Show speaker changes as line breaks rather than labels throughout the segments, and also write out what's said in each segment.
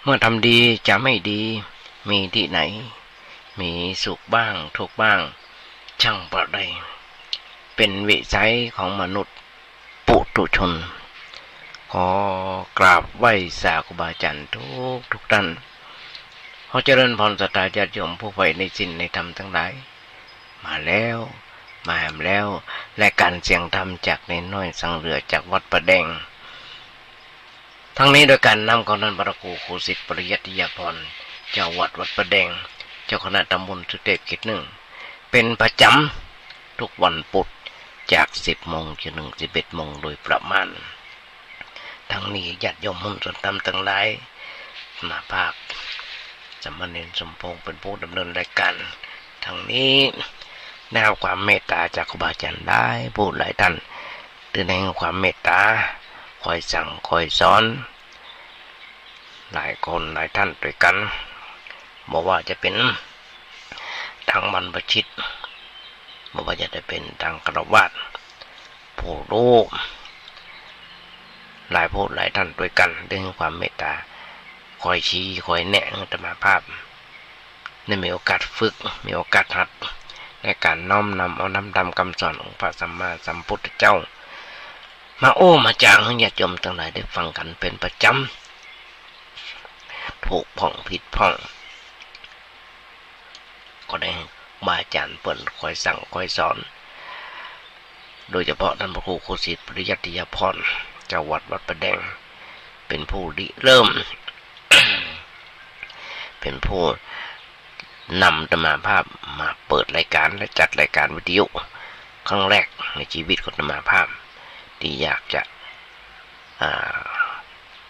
เมื่อทำดีจะไม่ดีมีที่ไหนมีสุขบ้างทุกข์บ้างช่างประใดเป็นวิสัยของมนุษย์ปุถุชนขอกราบไหว้สาครูบาอาจารย์ทุกท่านขอเจริญพรศรัทธาญาติโยมผู้ใฝ่ในศีลในธรรมทั้งหลายมาแล้วมาแหมแล้วและการเสียงธรรมจากในน้อยสังเรือจากวัดประแดงทั้งนี้โดยการนำของท่านพระครูครูสิทธิ์ปริยัติยาภรณ์เจ้าวัดประแดงเจ้าคณะตำบลสุเทพเขต 1เป็นประจำทุกวันพุธจาก 10 โมงจนถึง 11 โมงโดยประมาณทั้งนี้ญาติโยมมุ่งสนธรรมทั้งหลายมาภาคสมณเณรสมพงษ์เป็นผู้ดำเนินรายการทั้งนี้ได้รับความเมตตาจากครูบาอาจารย์ได้ผู้หลายท่านตื่นในความเมตตาคอยสั่งคอยสอนหลายคนหลายท่านด้วยกันบอกว่าจะเป็นทางบรรพชิตบอกว่าจะได้เป็นทางฆราวาสผู้รู้หลายผู้หลายท่านด้วยกันด้วยความเมตตาคอยชี้คอยแนะอาตมาภาพได้มีโอกาสฝึกมีโอกาสหัดในการน้อมนำเอาน้ำดำคำสอนของพระสัมมาสัมพุทธเจ้ามามาจางให้ญาติโยมทั้งหลายได้ฟังกันเป็นประจำถูกผ่องผิดผ่องก็ได้บาอาจารย์เปิ่นคอยสั่งคอยสอนโดยเฉพาะท่านพระครูครูสิทธิ์ปริยัติยาภรณ์เจ้าวัดประแดงเป็นผู้ริเริ่ม เป็นผู้นำอาตมาภาพมาเปิดรายการและจัดรายการวิทยุครั้งแรกในชีวิตของอาตมาภาพที่อยากจะ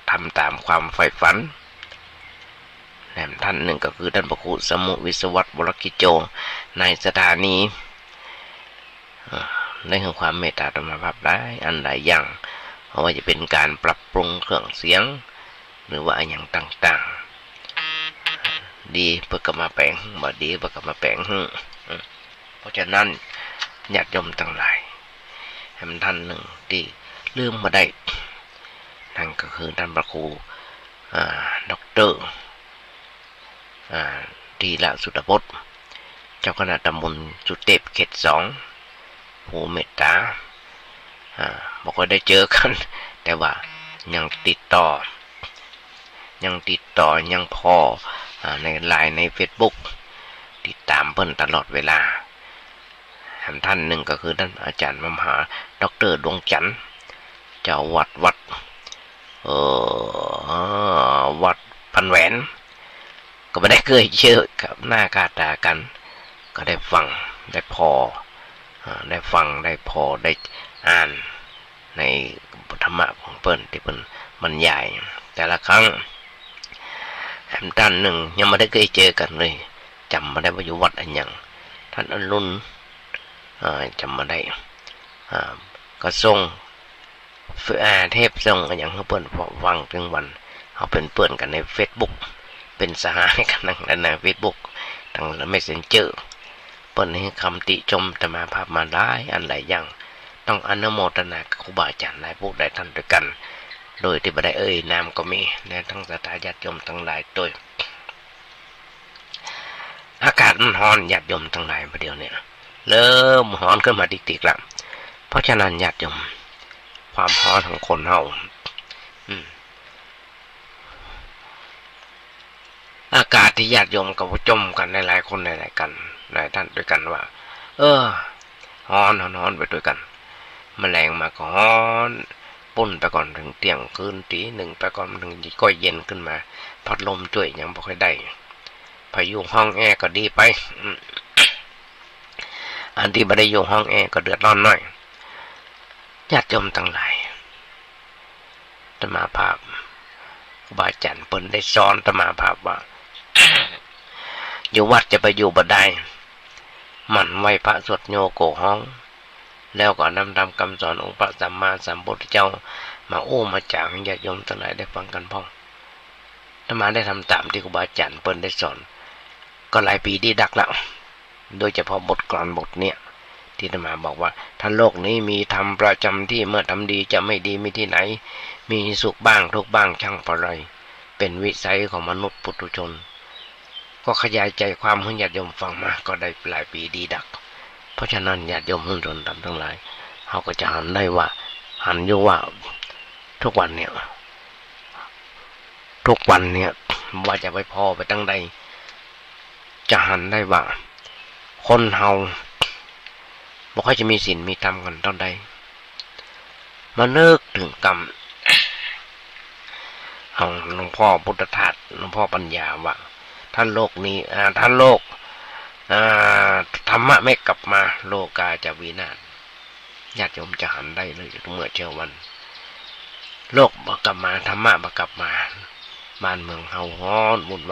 ทำตามความใฝ่ฝันและท่านหนึ่งก็คือท่านพระครูสมุวิศวัตรวรกิจโจในสถานีในเรื่องความเมตตาธรรมภาพได้อันใดอย่างเพราะว่าจะเป็นการปรับปรุงเครื่องเสียงหรือว่าอย่างต่างๆดีเพื่อกมาแปลงบ่ดีเพื่อกมาแปลงเพราะฉะนั้นญาติโยมทั้งหลายให้มันท่านหนึ่งที่ลืมมาได้นั่นก็คือท่านพระครูด็อกเตอร์ทีละสุตพจน์เจ้าคณะตำบลสุเทพเขต 2ผู้เมตตาบอกว่าได้เจอกันแต่ว่ายังติดต่อยังพอในไลน์ใน Facebook ติดตามเพิ่นตลอดเวลาท่านหนึ่งก็คือท่านอาจารย์มหาดร.ดวงจันทร์เจ้าวัดพันแหวนก็ไม่ได้เคยเจอกับหน้ากาตากันก็ได้ฟังได้พอได้ฟังได้พอได้อ่านในธรรมะของเพิ่นที่เพิ่นบรรยายแต่ละครั้งท่านหนึ่งยังไม่ได้เคยเจอกันเลยจำไม่ได้ว่าอยู่วัดอะไรอย่างท่านอรุณจำไม่ได้ก็ส่งเทพส่งอย่างเพื่อนฟังถึงวันเขาเป็นเพื่อนกันใน Facebook เป็นสหายกันใน Facebook ทางเมสเซนเจอร์เปิ้นให้คำติชมอาตมาภาพมาได้อันหลายอย่างต้องอนุโมทนากับครูบาอาจารย์หลายผู้หลายท่านด้วยกันโดยที่บ่ได้นามก็มีและทั้งศรัทธาญาติโยมทั้งหลายด้วยอากาศมันร้อนญาติโยมทั้งหลายประเดี๋ยวนี้เริ่มร้อนขึ้นมาติ๊กๆแล้วเพราะฉะนั้นญาติโยมความร้อนของคนเฮาอากาศที่ญาติโยมกับจมกันหลายๆคนหลายๆกันหลายท่านด้วยกันว่าร้อนไปด้วยกันแมลงมาก็ร้อนปุ่นไปก่อนถึงเที่ยงคืนตีหนึ่งไปก่อนถึงก็เย็นขึ้นมาพัดลมช่วยยังบ่ค่อยได้พายุห้องแอร์ก็ดีไปอันที่บ่ได้อยู่ห้องแอร์ก็เดือดร้อนหน่อยญาติโยมทั้งหลายอาตมาภาพครูบาอาจารย์เพิ่นได้สอนอาตมาภาพว่า อยู่วัดจะไปอยู่บ่ได้มันไหวพระสวดโยโกห้องแล้วก็นำตามคำสอนองค์พระสัมมาสัมพุทธเจ้ามามาจางให้ญาติโยมทั้งหลายได้ฟังกันพ้องอาตมาได้ทำตามที่ครูบาอาจารย์เพิ่นได้สอนก็หลายปีที่ดักแล้วโดยเฉพาะบทกลอนบทเนี้ยที่อาตมาบอกว่าถ้าโลกนี้มีธรรมประจำที่เมื่อทำดีจะไม่ดีมีที่ไหนมีสุขบ้างทุกข์บ้างช่างเพราะไร เป็นวิสัยของมนุษย์ปุถุชนก็ขยายใจความให้ญาติโยมฟังมาก็ได้หลายปีดีดักเพราะฉะนั้นญาติโยมผู้ชนทำทั้งหลายเขาก็จะหันได้ว่าหันอยู่ว่าทุกวันเนี่ยว่าจะไปพอไปตั้งใดจะหันได้ว่าคนเฮาบ่ค่อยจะมีศีลมีธรรมกันตอนใดมานึกถึงกรรมของหลวงพ่อพุทธทาสหลวงพ่อปัญญาว่าท่านโลกนี้ท่านโลกธรรมะไม่กลับมาโลกาจะวินาศญาติโยมจะหันได้เลยเมื่อเช้าวันโลกบ่กลับมาธรรมะบ่กลับมาบ้านเมืองเฮาฮ้อนวุ่น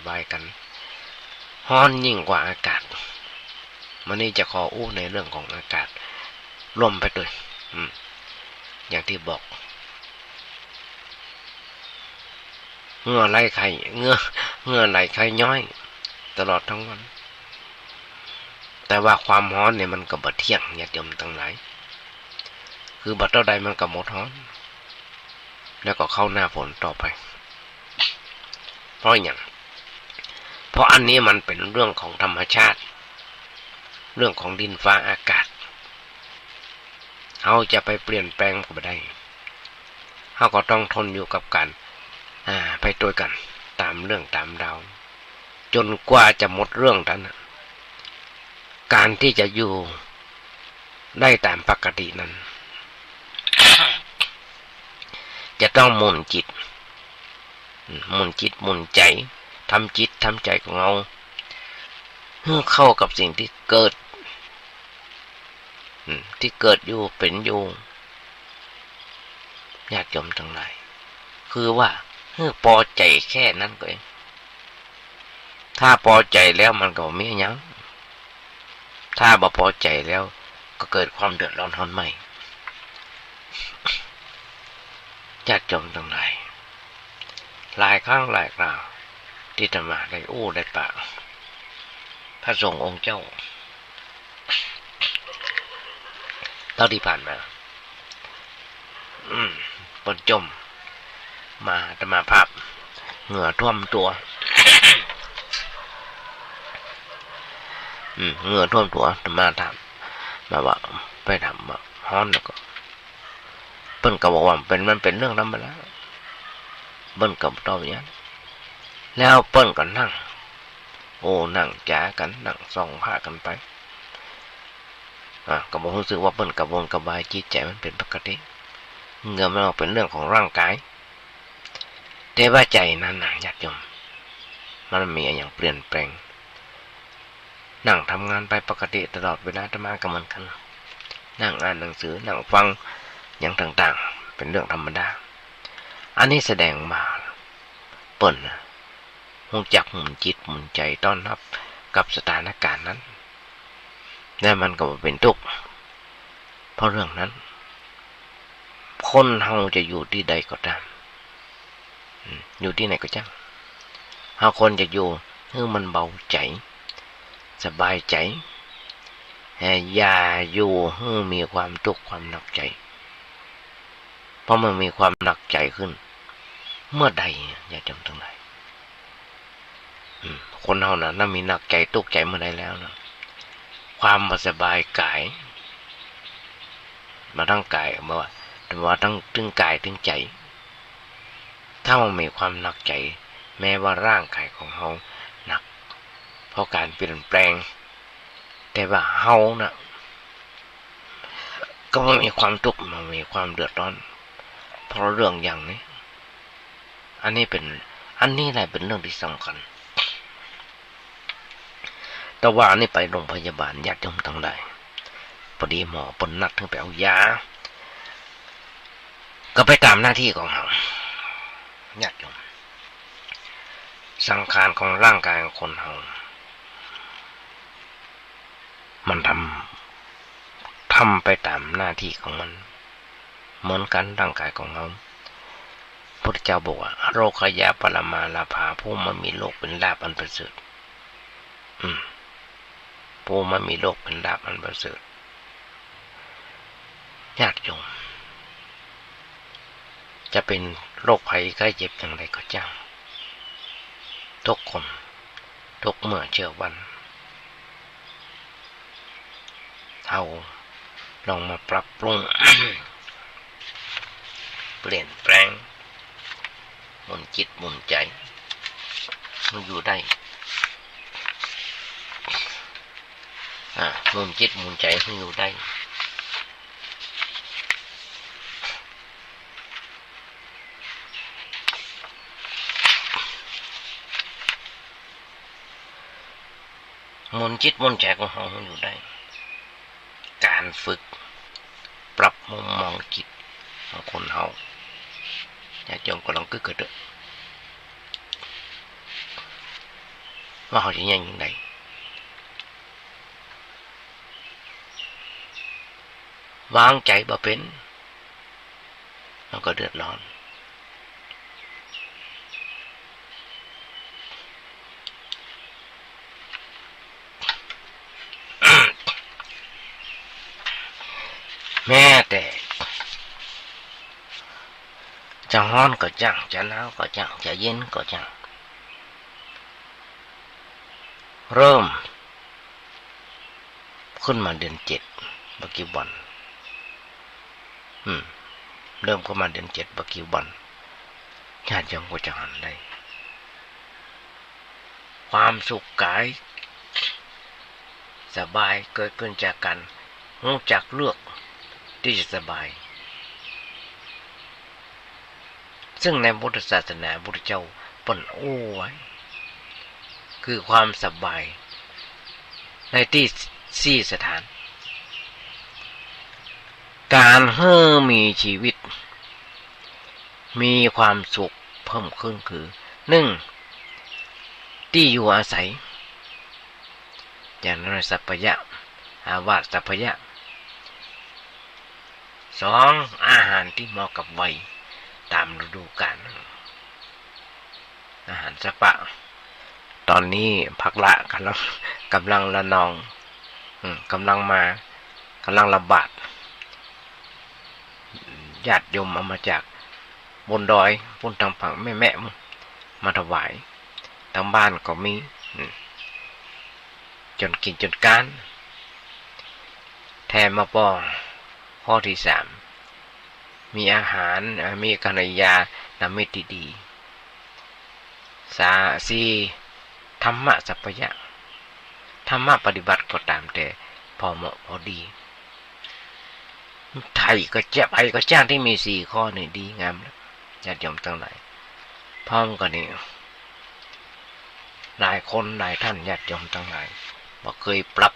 วายกันฮ้อนยิ่งกว่าอากาศวันนี้จะขออู้ในเรื่องของอากาศร่วมไปด้วยอย่างที่บอกเหงื่อไหลไข่เหงื่อไหลไข่ย้อยตลอดทั้งวันแต่ว่าความร้อนเนี่ยมันก็บ่เที่ยงญาติโยมทั้งหลายคือบัดเท่าใดมันก็หมดร้อนแล้วก็เข้าหน้าฝนต่อไปเพราะอย่างเพราะอันนี้มันเป็นเรื่องของธรรมชาติเรื่องของดินฟ้าอากาศเราจะไปเปลี่ยนแปลงก็ไม่ได้เราก็ต้องทนอยู่กับการไปตัวกันตามเรื่องตามราวจนกว่าจะหมดเรื่องนั้นการที่จะอยู่ได้ตามปกตินั้น จะต้องหมุนจิตหมุนใจทำจิตทำใจของเราเพื่อเข้ากับสิ่งที่เกิดอยู่เป็นอยู่ญาติโยมทั้งหลายคือว่าพอใจแค่นั้นก็เองถ้าพอใจแล้วมันก็ไม่ยั้งถ้าบ่พอใจแล้วก็เกิดความเดือดร้อนทนใหม่ญาติโยมทั้งหลายหลายครั้งหลายคราวที่ธรรมาได้อู้ได้ปากพระสงฆ์องค์เจ้าเท่าที่ผ่านมาปนจมมาธรรมาภาพเหงื่อท่วมตัวเหงื่อท่วมตัวธรรมาถามมาว่าไปทำว่าฮ้อนแล้วก็เปิ้นก็บอกว่ามันเป็นเรื่องธรรมดาเปิ้นก็ตอบอย่างนั้นแล้วเปิ้นก็นั่งนั่งจ๋ากันนั่งส่องผ้ากันไปก็บอกรู้สึกว่าเปิ้นกระวนกระวายจิตใจมันเป็นปกติเหงื่อมันออกเป็นเรื่องของร่างกายแต่ว่าใจนั้นญาติโยมมันมีอย่างเปลี่ยนแปลงนั่งทำงานไปปกติตลอดเวลาธรรมะก็เหมือนกันนั่งอ่านหนังสือนั่งฟังอย่างต่างๆเป็นเรื่องธรรมดาอันนี้แสดงมาเปิ้นรู้จักหมุนจิตหมุนใจต้อนรับกับสถานการณ์นั้นและมันก็เป็นทุกข์เพราะเรื่องนั้นคนเฮาจะอยู่ที่ใดก็ตามอยู่ที่ไหนก็ช่างเฮาคนจะอยู่ให้มันเบาใจสบายใจอย่าอยู่ให้มีความทุกข์ความหนักใจเพราะมันมีความหนักใจขึ้นเมื่อใดอย่าจำตรงไหนคนเฮาน่ะมีหนักใจทุกข์ใจเมื่อใดแล้วนะความบ่สบายกายมาทั้งกายว่าทั้งถึงกายถึงใจถ้ามันมีความหนักใจแม้ว่าร่างกายของเฮาหนักเพราะการเปลี่ยนแปลงแต่ว่าเฮาน่ะก็มีความทุกข์มันมีความเดือดร้อนเพราะเรื่องอย่างนี้อันนี้แหละเป็นเรื่องที่สำคัญแต่ว่านี่ไปโรงพยาบาลญาติโยมทั้งหลายพอดีหมอปนนัดถึงไปเอายาก็ไปตามหน้าที่ของเราญาติโยมสังขารของร่างกายของคนเรามันทำไปตามหน้าที่ของมันเหมือนกันร่างกายของเราพุทธเจ้าบอกว่าโรคยาปรมาลาภาผู้มันมีโรคเป็นลาภอันประเสริฐผู้มันมีโรคเป็นลาภอันประเสริฐญาติโยมจะเป็นโรคภัยไข้เจ็บอย่างไรก็จ้าง ทุกคนทุกเมื่อเชื่อวันเราลองมาปรับปรุง เปลี่ยนแปลงหมุนจิตหมุนใจมันอยู่ได้หมุนจิตหมุนใจมันอยู่ได้หมุนจิตหมุนใจของเราอยู่ได้การฝึกปรับมุมมองจิตของคนเราอย่าจงก็ลองเกิดว่าเขาจะยังไงวางใจบ่เป็นมันก็เดือดร้อนแม้แต่จะร้อนก็จังจะหนาวก็จังจะเย็นก็จังเริ่มขึ้นมาเดือน7ปัจจุบันเริ่มเข้ามาเดือน7ปัจจุบันญาติโยมก็จะหันได้ความสุขกายสบายเกิดขึ้นจากการรู้จักเลือกที่จะสบายซึ่งในพุทธศาสนาพุทธเจ้าปนโอ้ไว้คือความสบายในที่สี่สถานการให้มีชีวิตมีความสุขเพิ่มขึ้นคือ1ที่อยู่อาศัยอย่างนั้นสัพพยะอาวาสสัพพยะ2อาหารที่เหมาะกับวัยตามฤดูกาลอาหารสัพพะตอนนี้ผักละกำลังละนองกำลังระบาดญาติโยมเอามาจากบนดอยบนทางฝั่งแม่มาถวายทางบ้านก็มีจนกินจนก้านแถมมาป้องข้อที่3มีอาหารมีกัลยาณมิตรดี4ธรรมะสัพพยะธรรมะปฏิบัติก็ตามแต่พอเหมาะพอดีไทยก็จ้างที่มี4ข้อนี่ดีงามแล้วญาติโยมทั้งหลายพร้อมกันนี่หลายคนหลายท่านญาติโยมทั้งหลายบ่เคยปรับ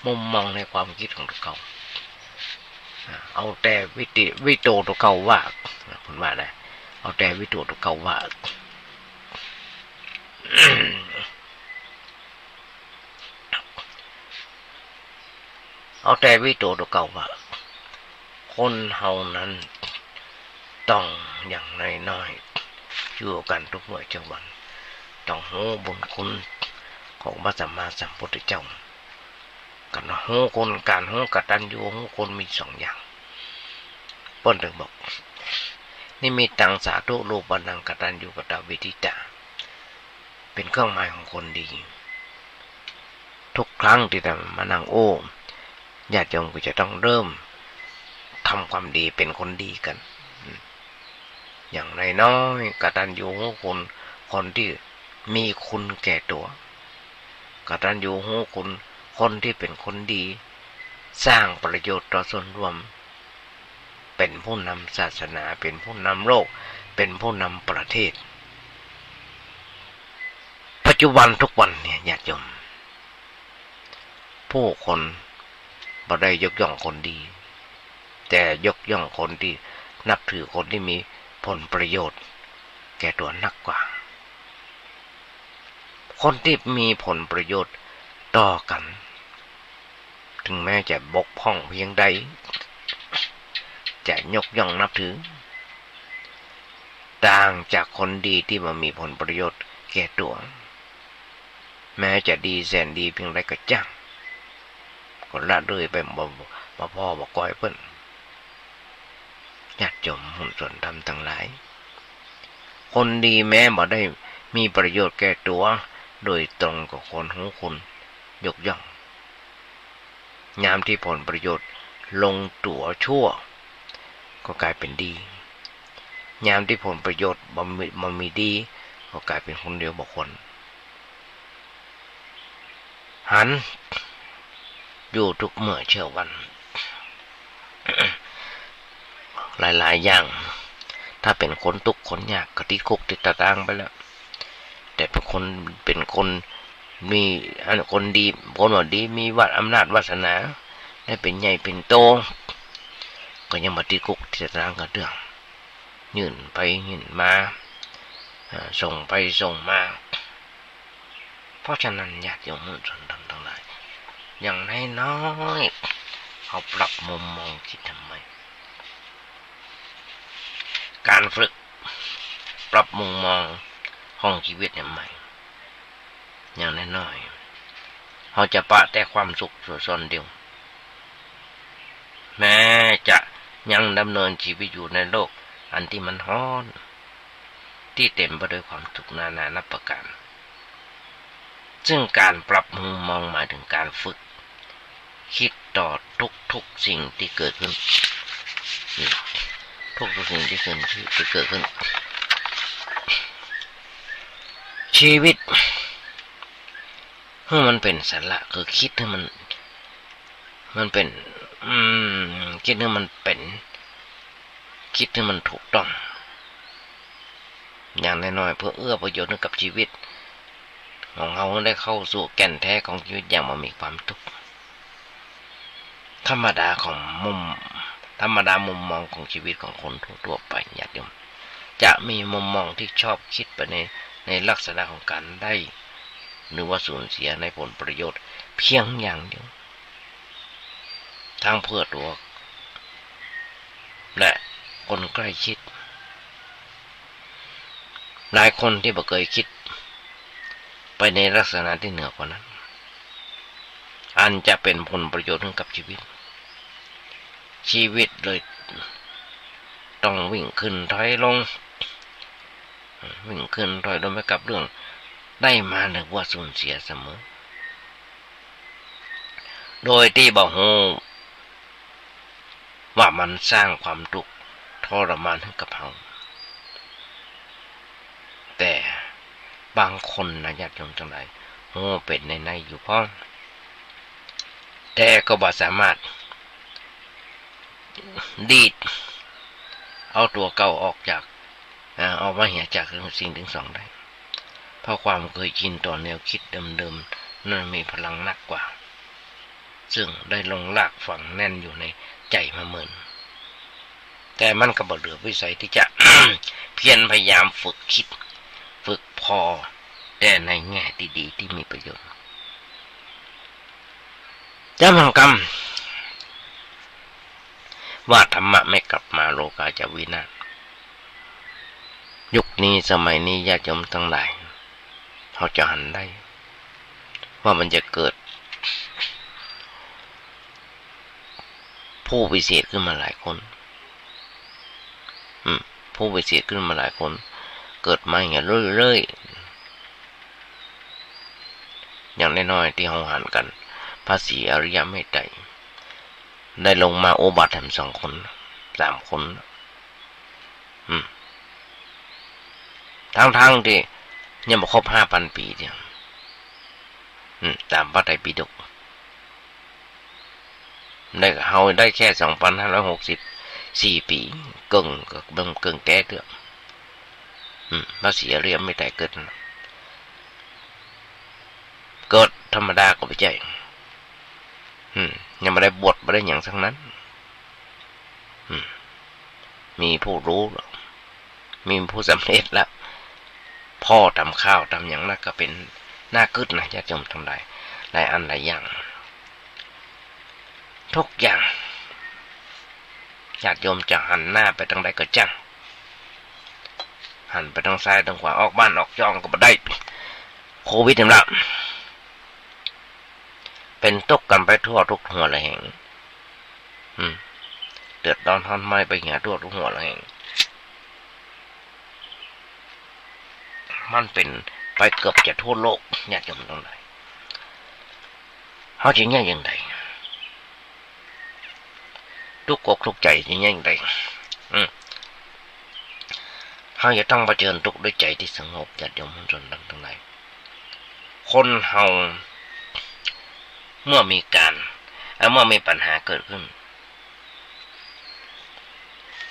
มุมมองในความคิดของเขาเอาแต่วิโตตัวเก่าว่าคุณว่านะเอาแต่วิโตตัวเก่าว่าเอาแต่วิโตตัวเก่าว่าคนเฮานั้นต้องอย่างน้อยๆอยู่กันทุกเมื่อเช้าวันต้องรู้บุญคุณของพระสัมมาสัมพุทธเจ้ากันรู้คนการรู้กตัญญูรู้คนมี2อย่างเพิ่นถึงบอกนี่มีตังสาธุโลปนังกตัญญูกตเวทิตาเป็นเครื่องหมายของคนดีทุกครั้งที่มานั่งโอ้ญาติโยมก็จะต้องเริ่มทำความดีเป็นคนดีกันอย่างน้อยๆกตัญญูรู้คนที่มีคุณแก่ตัวกตัญญูรู้คนที่เป็นคนดีสร้างประโยชน์ต่อส่วนรวมเป็นผู้นำศาสนาเป็นผู้นำโลกเป็นผู้นำประเทศปัจจุบันทุกวันเนี่ยญาติโยมผู้คนบ่ได้ยกย่องคนดีแต่ยกย่องคนที่นับถือคนที่มีผลประโยชน์แก่ตัวนักกว่าคนที่มีผลประโยชน์ต่อกันถึงแม้จะบกพร่องเพียงใดจะยกย่องนับถือต่างจากคนดีที่มามีผลประโยชน์แก่ตัวแม้จะดีแสนดีเพียงไรก็จ้างก็ละเลยไปบ่พ่อบ่ก้อยเพิ่นญาติโยมหุ้นส่วนธรรมทั้งหลายคนดีแม้บ่ได้ มีประโยชน์แก่ตัวโดยตรงกับคนของคุณยกย่องยามที่ผลประโยชน์ลงตัวชั่วก็กลายเป็นดียามที่ผลประโยชน์มันมีดีก็กลายเป็นคนเดียวบุคคลหันอยู่ทุกเมื่อเช้าวัน หลายๆอย่างถ้าเป็นคนทุกข์คนยากก็ติดคุกติดตารางไปแล้วแต่เป็นคนมีคนดีคนว่าดีมีอำนาจวาสนาได้เป็นใหญ่เป็นโตก็ยังมาติดคุกติดตารางกันเรื่องยื่นไปยื่นมาส่งไปส่งมาเพราะฉะนั้นญาติโยมมุสลิมทั้งหลายอย่างน้อยๆเขาปรับมุมมองคิดทำไมการฝึกปรับมุมมองของชีวิตใหม่อย่างน้อยๆเขาจะปะแต่ความสุขส่วนเดียวแม้จะยังดำเนินชีวิตอยู่ในโลกอันที่มันร้อนที่เต็มไปด้วยความทุกข์นานานับประการซึ่งการปรับมุมมองหมายถึงการฝึกคิดต่อทุกสิ่งที่เกิดขึ้นทุกสิ่งที่เกิดขึ้นชีวิตให้มันเป็นสาระคือคิดให้มันเป็นคิดให้มันเป็นคิดให้มันถูกต้องอย่างน้อยๆเพื่อเอื้อประโยชน์ให้กับชีวิตของเราได้เข้าสู่แก่นแท้ของชีวิตอย่างไม่มีความทุกข์ธรรมดามุมมองของชีวิตของคนทั่วไปญาติโยมจะมีมุมมองที่ชอบคิดไปในลักษณะของการได้หรือว่าสูญเสียในผลประโยชน์เพียงอย่างเดียวทั้งเพื่อตัวและคนใกล้ชิดหลายคนที่ไม่เคยคิดไปในลักษณะที่เหนือกว่านั้นอันจะเป็นผลประโยชน์ให้กับชีวิตเลยต้องวิ่งขึ้นถอยลงไปกับเรื่องได้มาหรือว่าสูญเสียเสมอโดยที่บ่ฮู้ว่ามันสร้างความทุกข์ทรมานให้กับเราแต่บางคนนะญาติโยมทั้งหลายโอ้เป็นในอยู่พ้องแต่ก็บ่สามารถดีดเอาตัวเก่าออกจากเอามาเหี่ยจากสิ่งถึงสองได้เพราะความเคยชินต่อแนวคิดเดิมๆนั้นมีพลังหนักกว่าซึ่งได้ลงรากฝังแน่นอยู่ในใจมาเหมือนแต่มันก็บ่เหลือวิสัยที่จะ เพียรพยายามฝึกคิดฝึกพอแต่ในแง่ดีๆที่มีประโยชน์จำหังกรรมว่าธรรมะไม่กลับมาโลกาจะวินาศยุคนี้สมัยนี้ญาติโยมทั้งหลายเขาจะหันได้ว่ามันจะเกิดผู้วิเศษขึ้นมาหลายคนผู้วิเศษขึ้นมาหลายคนเกิดมาอย่างเรื่อยๆอย่างน้อยๆที่เขาหันกันพระศรีอริยเมตไตรได้ลงมาโอบัติแถม2 คน3 คนทั้งที่ยังบ่ครบ 5,000 ปีเดียวตามพระไตรปิฎกได้เฮาได้แค่ 2,564 ปีเกิงแก่เด้อพระศรีอริยเมตไตรเกิดธรรมดาก็ไม่ใช่ยังไม่ได้บวชไม่ได้อย่างทั้งนั้นมีผู้รู้มีผู้สำเร็จแล้วพ่อทำข้าวทำอย่างนั้นก็เป็นหน้ากึศนะญาติโยมทั้งหลายหลายอันหลายอย่างทุกอย่างญาติโยมจะหันหน้าไปทางใดก็จังหันไปทางซ้ายทางขวาออกบ้านออกจองก็บ่ได้โควิดนี่ล่ะเป็นตกกันไปทั่วทุกหัวละแห่งเดือดร้อนทอนไม่ไปเหี่ยทั่วทุกหัวละแห่ง มันเป็นไปเกือบจะทั่วโลกญาติโยมทั้งหลายเฮาสิแย่อย่างใดทุกอกทุกใจสิแย่อย่างใดเฮาจะต้องเผชิญทุกข์ด้วยใจที่สงบญาติโยมทั้งหลายคนเฮาเมื่อมีปัญหาเกิดขึ้น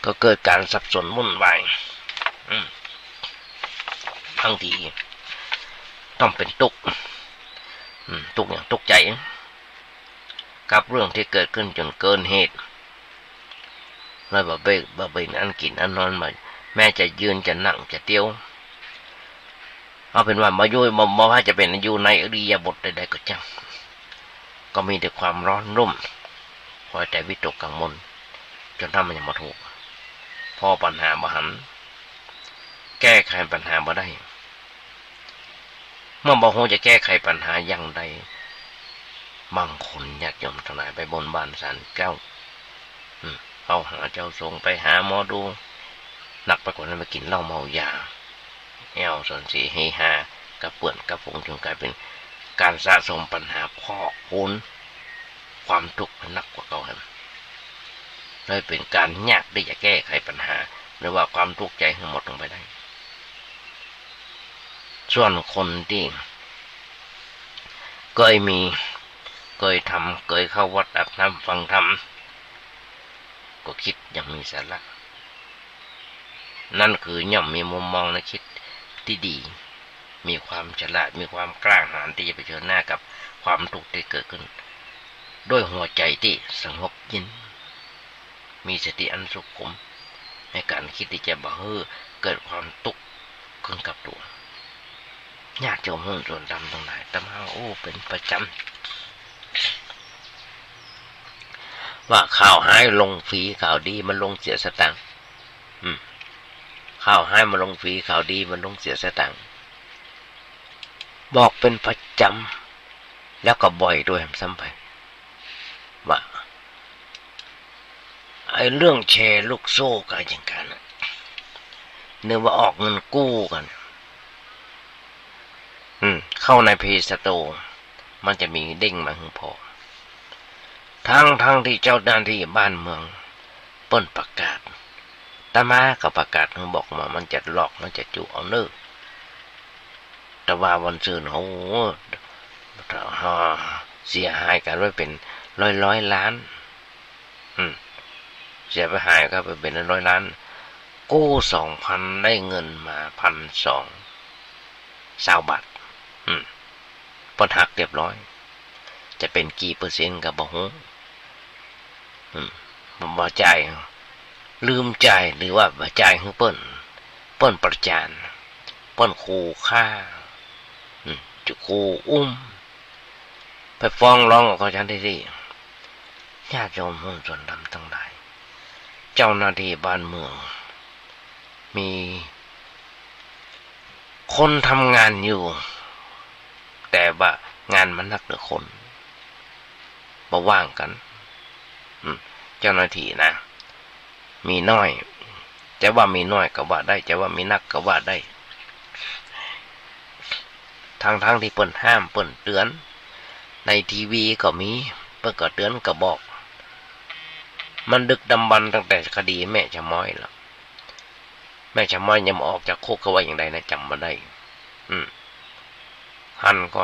ก็เกิดการสับสนวุ่นวายบางทีต้องเป็นทุกข์อย่างทุกข์ใจกับเรื่องที่เกิดขึ้นจนเกินเหตุเลยบ่เบิกอันกินอันนอนมาแม่จะยืนจะนั่งจะเตี้ยวเอาเป็นว่ามายุ่ยมาว่าจะเป็นอยู่ในอริยบทใดๆก็จังก็มีแต่ความร้อนรุ่มคอยแต่วิตกกังวลจนทำมันยังมาถูกพอปัญหาบ่หันแก้ไขปัญหาบ่ได้เมื่อบ่ฮู้จะแก้ไขปัญหาอย่างใดบางคนญาติโยมทั้งหลายไปบนบานศาลเจ้าเอาหาเจ้าทรงไปหาหมอดูหนักไปกว่านั้นไปกินเหล้าเมายาแอวสนสีเฮฮากับเปื่อนกับฟงจนกลายเป็นการสะสมปัญหาพอกพูนความทุกข์หนักกว่าเก่าครับเลยเป็นการยากที่จะแก้ไขปัญหาหรือว่าความทุกข์ใจให้หมดลงไปได้ส่วนคนที่เคยทำเคยเข้าวัดอาบน้ำฟังธรรมก็คิดอย่างมีสาระนั่นคือย่อมมีมุมมองและคิดที่ดีมีความฉลาดมีความกล้าหาญที่จะเผชิญหน้ากับความทุกข์ที่เกิดขึ้นด้วยหัวใจที่สงบเย็นมีสติอันสุขุมในการคิดที่จะบ่ให้เกิดความทุกข์ขึ้นกับตัวญาติโยมส่วนดำตรงไหนตำห้าเป็นประจำว่าข่าวหายลงฟรีข่าวดีมันลงเสียสตังค์ข่าวหายมาลงฟรีข่าวดีมันลงเสียสตังค์บอกเป็นประจำแล้วก็บ่อยด้วยซ้ำไปว่าไอ้เรื่องแชร์ลูกโซ่กันอย่างกันเนื้อว่าออกเงินกู้กันเข้าในเพจสโตมันจะมีเด้งมาหึงพอทั้งที่เจ้าหน้าที่บ้านเมืองเปิ้นประกาศตามากับประกาศเขาบอกมามันจะหลอกมันจะจุเอาเนื้อแต่ว่าวันซื่นเขาเสียหายกันไว้เป็นร้อยล้านเสียไปหายก็ไปเป็น100 ล้านกู้ 2,000 ได้เงินมา 1,220 บาทปนหักเรียบร้อยจะเป็นกี่เปอร์เซ็นต์กับบ่ฮู้บ่จ่ายลืมจ่ายหรือว่าบ่จ่ายให้เปิ้นประจานเปิ้นขู่ฆ่าจะขู่ไปฟ้องร้องกับเขาฉันได้สิญาติโยมส่วนดำทั้งหลายเจ้าหน้าที่บ้านเมืองมีคนทำงานอยู่แต่ว่างานมันหนักเหลือคนบ่ว่างกันเจ้าหน้าที่นะมีน้อยจะว่ามีน้อยก็ว่าได้จะว่ามีนักก็ว่าได้ทั้งที่เปิ้นห้ามเปิ้นเตือนในทีวีก็มีเปิ้นก็เตือนก็บอกมันดึกดำบรรพ์ตั้งแต่คดีแม่ชะม้อยแล้วแม่ชะม้อยยังออกจากคุกก็ว่าอย่างไรนะจำมาได้หันก็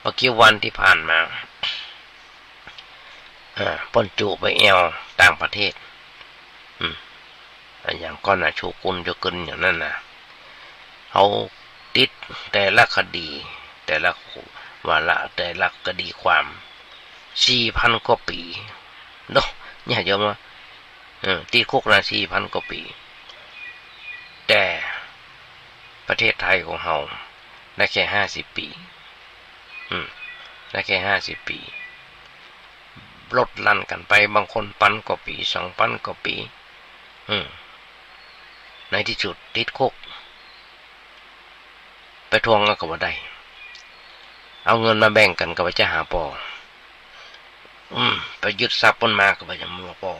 เมื่อกี้วันที่ผ่านมาป้นจุไปแอวต่างประเทศอย่างก้อนโชกุนโชกุนอย่างนั้นนะเขาติดแต่ละคดีแต่ละวาระแต่ละคดีความ 4,000 กว่าปีเนาะอย่าเยอะมาติดคุกนะ 4,000 กว่าปีแต่ประเทศไทยของเราได้แค่50 ปีได้แค่50 ปีลดลั่นกันไปบางคน1,000 กว่าปี 2,000 กว่าปีในที่สุดติดคุกไปทวงก็บ่ได้เอาเงินมาแบ่งกันก็ว่าจะหาปอไปยึดทรัพย์เพิ่นมาก็ว่าจะมาปอ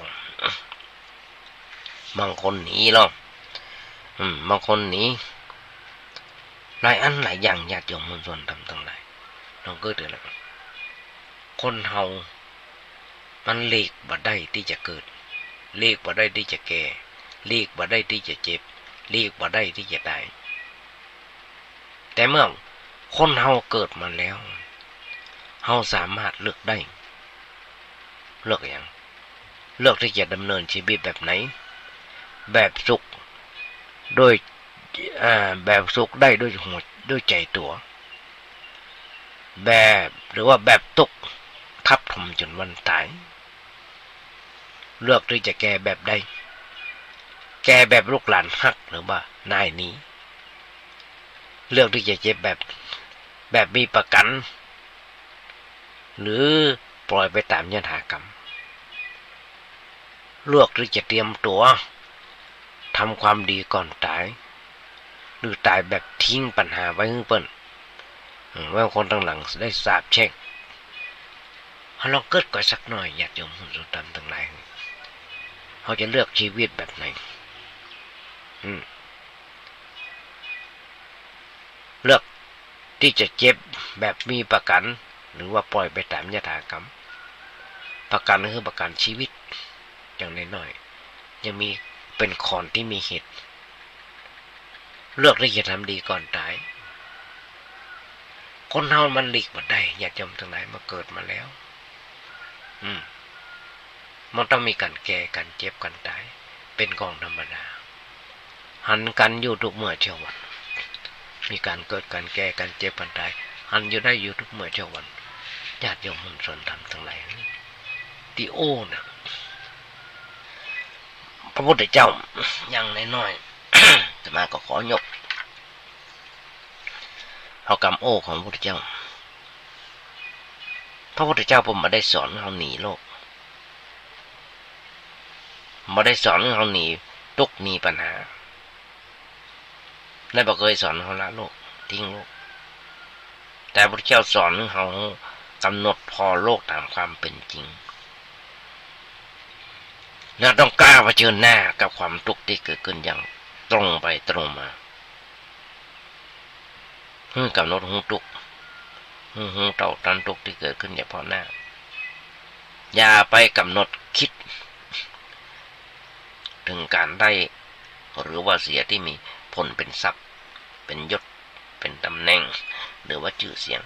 บางคนหนีหรอกบางคนหนี หลายอันหลายอย่างญาติโยมมวลชนทำทั้งหลายลองเกิดอะไรกันคนเฮามันเลีกบ่ได้ที่จะเกิดเลีกบ่ได้ที่จะแก่เลีกบ่ได้ที่จะเจ็บเลีกบ่ได้ที่จะตายแต่เมื่อคนเฮาเกิดมาแล้วเฮาสามารถเลือกได้เลือกอย่างเลือกที่จะดำเนินชีวิตแบบไหนแบบสุขโดยแบบสุขได้ด้วยหัวด้วยใจตัวแบบหรือว่าแบบตุกทับถมจนวันตายเลือกที่จะแก่แบบใดแก่แบบลูกหลานฮักหรือว่านายนี้เลือกที่จะเจ็บแบบมีประกันหรือปล่อยไปตามยถากรรมเลือกที่จะเตรียมตัวทำความดีก่อนตายหรือตายแบบทิ้งปัญหาไว้ให้เปิ้นว่าคนตั้งหลังได้สาบแช่งเราลองเกิดก่อนสักหน่อยญาติโยมผู้สุดตันทั้งหลายเขาจะเลือกชีวิตแบบไหนเลือกที่จะเจ็บแบบมีประกันหรือว่าปล่อยไปตามยถากรรมประกันคือประกันชีวิตอย่างน้อยๆยังมีเป็นขอนที่มีเหตุเลือกที่จะทำดีก่อนตายคนเฮามันหลีกบ่ได้ญาติโยมทั้งหลายมาเกิดมาแล้วมันต้องมีการแก่กันเจ็บกันตายเป็นกองธรรมดาหันกันอยู่ทุกเมื่อเช้าวันมีการเกิดการแก่กันเจ็บกันตายหันอยู่ได้อยู่ทุกเมื่อเช้าวันญาติโยมมุนชนทำทั้งหลายที่โอ้นะพระพุทธเจ้ายังน้อยๆจะมาก็ขอยกเอากรรมโอ้ของพระพุทธเจ้าพระพุทธเจ้าผมมาได้สอนเขาหนีโลกมาได้สอนเขาหนีทุกข์หนีปัญหาได้บอกเคยสอนเขาละโลกทิ้งโลกแต่พระพุทธเจ้าสอนเขากำหนดพอโลกตามความเป็นจริงเราต้องกล้าเผชิญหน้ากับความทุกข์ที่เกิดขึ้นอย่างตรงไปตรงมากำหนดหูทุกข์หูเต่าตันทุกข์ที่เกิดขึ้นเฉพาะหน้าอย่าไปกำหนดคิดถึงการได้หรือว่าเสียที่มีผลเป็นทรัพย์เป็นยศเป็นตำแหน่งหรือว่าชื่อเสียง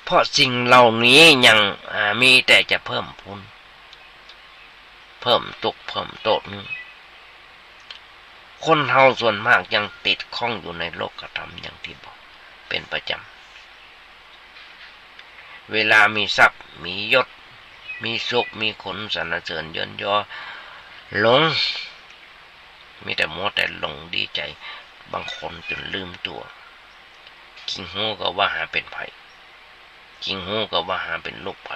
เพราะสิ่งเหล่านี้ยังมีแต่จะเพิ่มพูนเพิ่มทุกข์เพิ่มโทษคนเฮาส่วนมากยังติดข้องอยู่ในโลกธรรมอย่างที่บอกเป็นประจำเวลามีทรัพย์มียศมีสุขมีขนสรรเสริญเยินยอหลงมีแต่มัวแต่หลงดีใจบางคนจนลืมตัวกิงหูก็ว่าหาเป็นไผกิงหูก็ว่าหาเป็นลูกไผ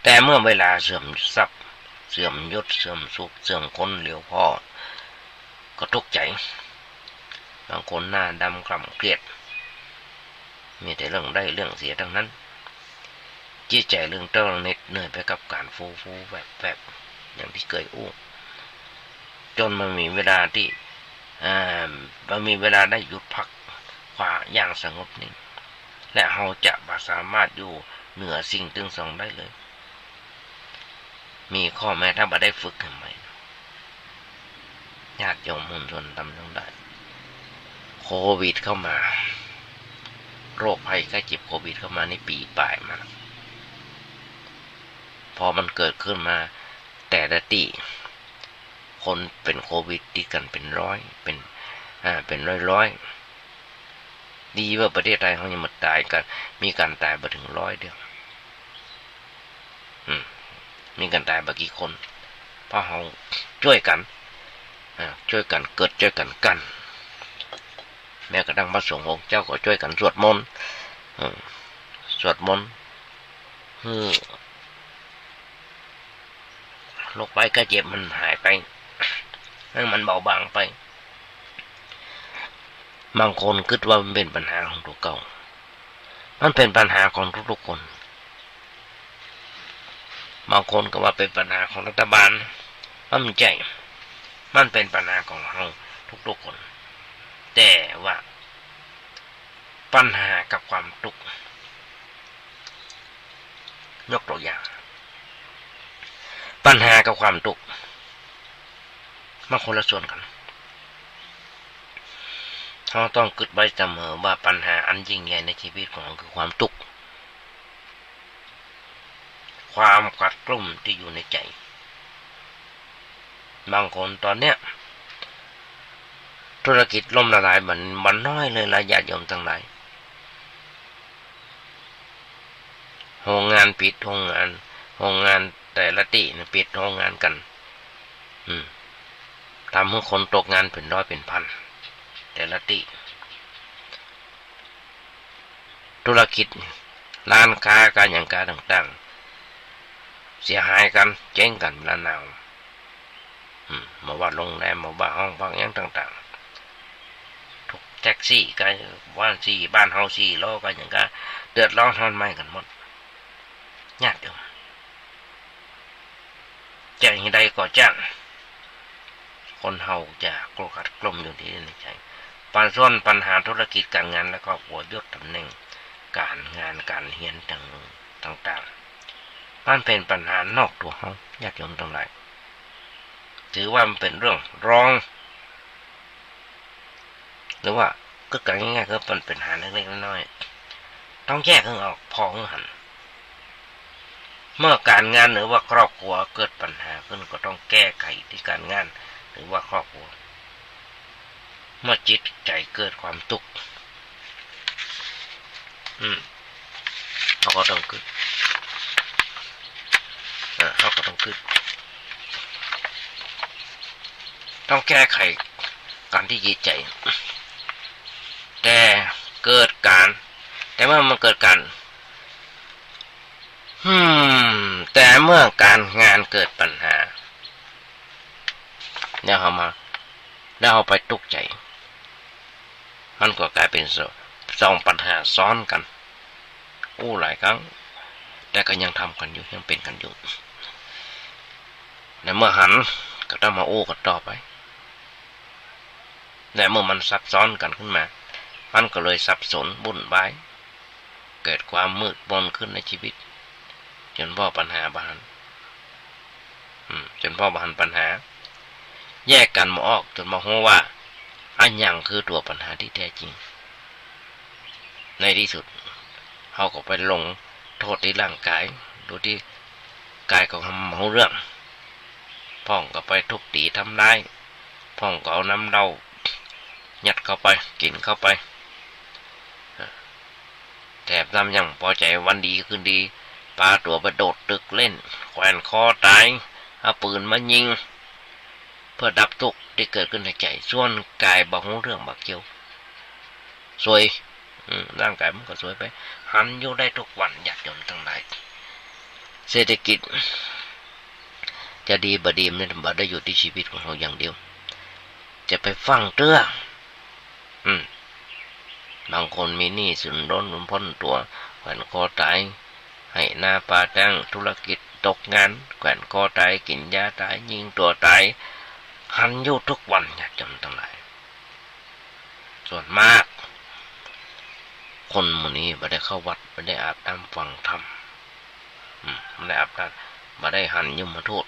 แต่เมื่อเวลาเสื่อมทรัพย์เสื่อมยศเสื่อมสุขเสื่อมคนเหลียวพ่อก็ทุกข์ใจบางคนหน้าดำกล่ำเกลียดมีแต่เรื่องได้เรื่องเสียทั้งนั้นจิตใจเรื่องเต้าเหน็ดเหนื่อยไปกับการฟูแบบอย่างที่เคยอู้จนมันมีเวลาที่มันมีเวลาได้หยุดพักว่าอย่างสงบนิ่งและเราจะสามารถอยู่เหนือสิ่งตึงสองได้เลยมีข้อแม้ถ้าบ่ได้ฝึกทำไมญาติโยมมุนชนทำต้องได้โควิดเข้ามาโรคภัยไข้เจ็บโควิดเข้ามาในปีปลายมาพอมันเกิดขึ้นมาแต่ละที่คนเป็นโควิดติดกันเป็นร้อยเป็นร้อยดีว่าประเทศไทยเขายังมาตายกันมีการตายมาถึง100เดียวมีการตายมากี่คนเพราะเขาช่วยกันเกิดช่วยกันแม้กระทั่งพระสงฆ์องค์เจ้าก็ช่วยกันสวดมนต์โรคภัยไข้เจ็บมันหายไปให้มันเบาบางไปบางคนคิดว่ามันเป็นปัญหาของตัวเก่ามันเป็นปัญหาของทุกๆคนบางคนก็ว่าเป็นปัญหาของรัฐบาลมันไม่ใช่มันเป็นปัญหาของเราทุกๆคน แต่ว่าปัญหากับความทุกข์ยกตัวอย่างปัญหากับความทุกข์มันคนละส่วนกันเราต้องคิดไว้เสมอว่าปัญหาอันยิ่งใหญ่ในชีวิตของเราคือความทุกข์ความกัดกลุ่มที่อยู่ในใจบางคนตอนเนี้ยธุรกิจล่มละลายมันน้อยเลยญาติโยมทั้งหลายโรงงานปิดโรงงานแต่ละที่ปิดโรงงานกันทำให้คนตกงานเป็นร้อยเป็นพันแต่ละที่ธุรกิจร้านค้าการอย่างการต่างๆเสียหายกันเจ๊งกันละนาวมาว่าโรงแรมมาว่าห้องพักอย่างต่างๆทุกแท็กซี่กันว่าสี่บ้านเฮาสี่ล้อกันอย่างกันเดือดร้อนทนไม่กันหมดยากอยู่แจ้งใดก็จ้างคนเฮาจะกลัวกัดกลุ่มอยู่ที่ในใจปัญหาธุรกิจการงานและครอบครัวยศตำแหน่งการงานการเรียนต่างๆมันเป็นปัญหานอกตัวเฮาญาติโยมทั้งหลายถือว่ามันเป็นเรื่องรองหรือว่าก็กันง่ายๆก็เป็นปัญหาเล็กๆน้อยๆต้องแยกให้ออกพอให้หันเมื่อการงานหรือว่าครอบครัวเกิดปัญหาขึ้นก็ต้องแก้ไขที่การงานหรือว่าครอบครัวเมื่อจิตใจเกิดความทุกข์เขาก็ต้องขึ้นต้องแก้ไขการที่จิตใจแต่เมื่อมันเกิดการแต่เมื่อการงานเกิดปัญหาแล้วเอาไปทุกข์ใจมันก็กลายเป็นสองปัญหาซ้อนกันหลายครั้งแต่ก็ยังทำกันอยู่ยังเป็นกันอยู่และเมื่อหันก็ต้องมากันต่อไปและเมื่อมันซับซ้อนกันขึ้นมามันก็เลยสับสนวุ่นวายเกิดความมืดมนขึ้นในชีวิตจนพ่อปัญหาปัญหาแยกกันมาออกจนมารู้ว่าอันยังคือตัวปัญหาที่แท้จริงในที่สุดเขาก็ไปลงโทษที่ร่างกายดูที่กายของเขาเรื่องพ่องก็ไปทุบตีทำร้ายพ่องก็เอาน้ำเล่ายัดเข้าไปกินเข้าไปแถบทำยังพอใจวันดีคืนดีปาตัวไปโดดตึกเล่นแขวนคอตายเอาปืนมายิงเพื่อดับทุกข์ที่เกิดขึ้นในใจส่วนกายบอกเรื่องบักเกี่ยวสวยร่างกายมันก็สวยไปหันอยู่ได้ทุกวันอยากจนทั้งหลายเศรษฐกิจจะดีบ่ดีมันบ่ได้อยู่ที่ชีวิตของเราอย่างเดียวจะไปฟังเรื่องบางคนมีหนี้สินล้นพ้นตัวแขวนคอตายให้หน้าป่าแจ้งธุรกิจตกงานแขวนคอตายกินยาตายยิงตัวตายหันอยู่ทุกวันอยากจำทั้งหลายส่วนมากคนหมู่นี้ไม่ได้เข้าวัดไม่ได้อาบน้ำฟังธรรมไม่ได้อาบน้ำไม่ได้หันยมทูต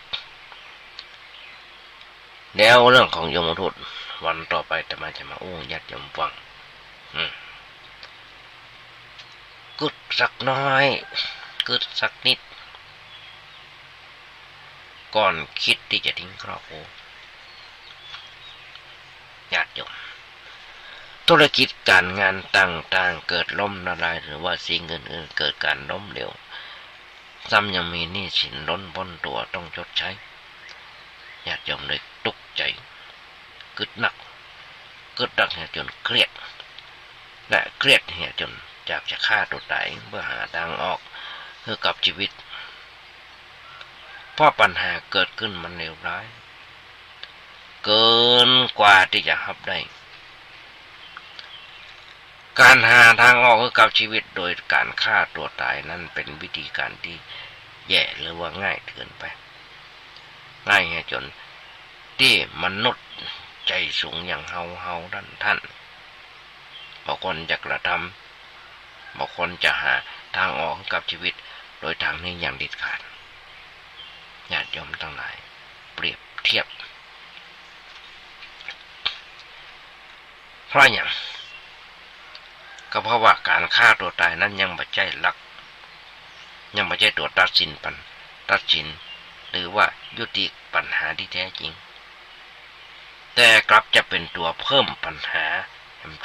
แล้วเรื่องของยมทูตวันต่อไปจะมาญาติโยมฟังกึดสักน้อยกึดสักนิดก่อนคิดที่จะทิ้งครอบครัวญาติโยมธุรกิจการงานต่างๆเกิดล่มละลายหรือว่าสิ่งอื่นๆเกิดการล้มเหลวซ้ำยังมีหนี้สินล้นพ้นตัวต้องชดใช้ญาติโยมเลยทุกข์ใจกึดหนักจนเครียดและเครียดจนอยากจะฆ่าตัวตายเพื่อหาทางออกเพื่อกับชีวิตเพราะปัญหาเกิดขึ้นมันเลวร้ายเกินกว่าที่จะรับได้การหาทางออกเพื่อกับชีวิตโดยการฆ่าตัวตายนั้นเป็นวิธีการที่แย่หรือว่าง่ายเกินไปง่ายจนที่มนุษย์ใจสูงอย่างเฮาท่าน บางคนจะกระทำบางคนจะหาทางออกกับชีวิตโดยทางนี้อย่างเด็ดขาดญาติโยมทั้งหลายเปรียบเทียบเพราะอย่างก็เพราะว่าการฆ่าตัวตายนั้นยังไม่ใช่หลักยังไม่ใช่ตัวตัดสินหรือว่ายุติปัญหาที่แท้จริงแต่กลับจะเป็นตัวเพิ่มปัญหา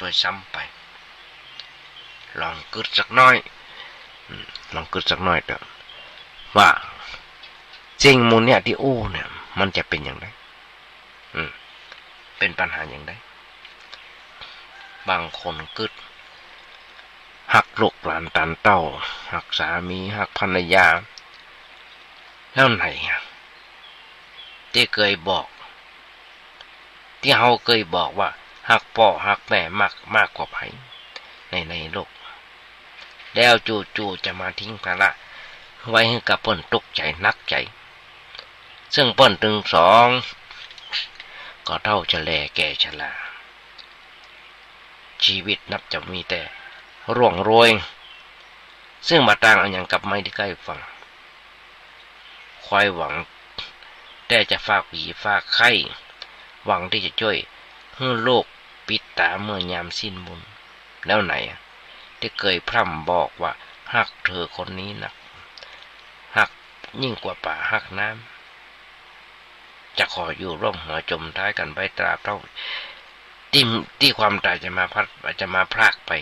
ด้วยซ้ำไปลองกึศสักน้อยเถอะว่าสิ่งมูลเนี่ยที่เนี่ยมันจะเป็นอย่างไรเป็นปัญหาอย่างไรบางคนกึศหักลูกหลานตันเต้าหักสามีหักภรรยาแล้วไหนที่เคยบอกที่เขาเคยบอกว่าหักพ่อหักแม่มากกว่าไผในโลกแล้วจู่ๆจะมาทิ้งภาระไว้ให้กับเปิ้นตกใจนักใจซึ่งเปิ้นถึงสองก็เท่าจะแลแก่ชราชีวิตนับจะมีแต่ร่วงโรยซึ่งมาต่างอันอย่างกับไม่ได้ใกล้ฟังคอยหวังแต่จะฝากผีฝากไข้หวังที่จะช่วยให้โลกปิดตาเมื่อยามสิ้นบุญแล้วไหนที่เคยพร่ำบอกว่าหักเธอคนนี้นักหักยิ่งกว่าป่าหักน้ำจะขออยู่ร่วมหัวจมท้ายกันไปตราบเท่าที่ความตายจะมาพรากไป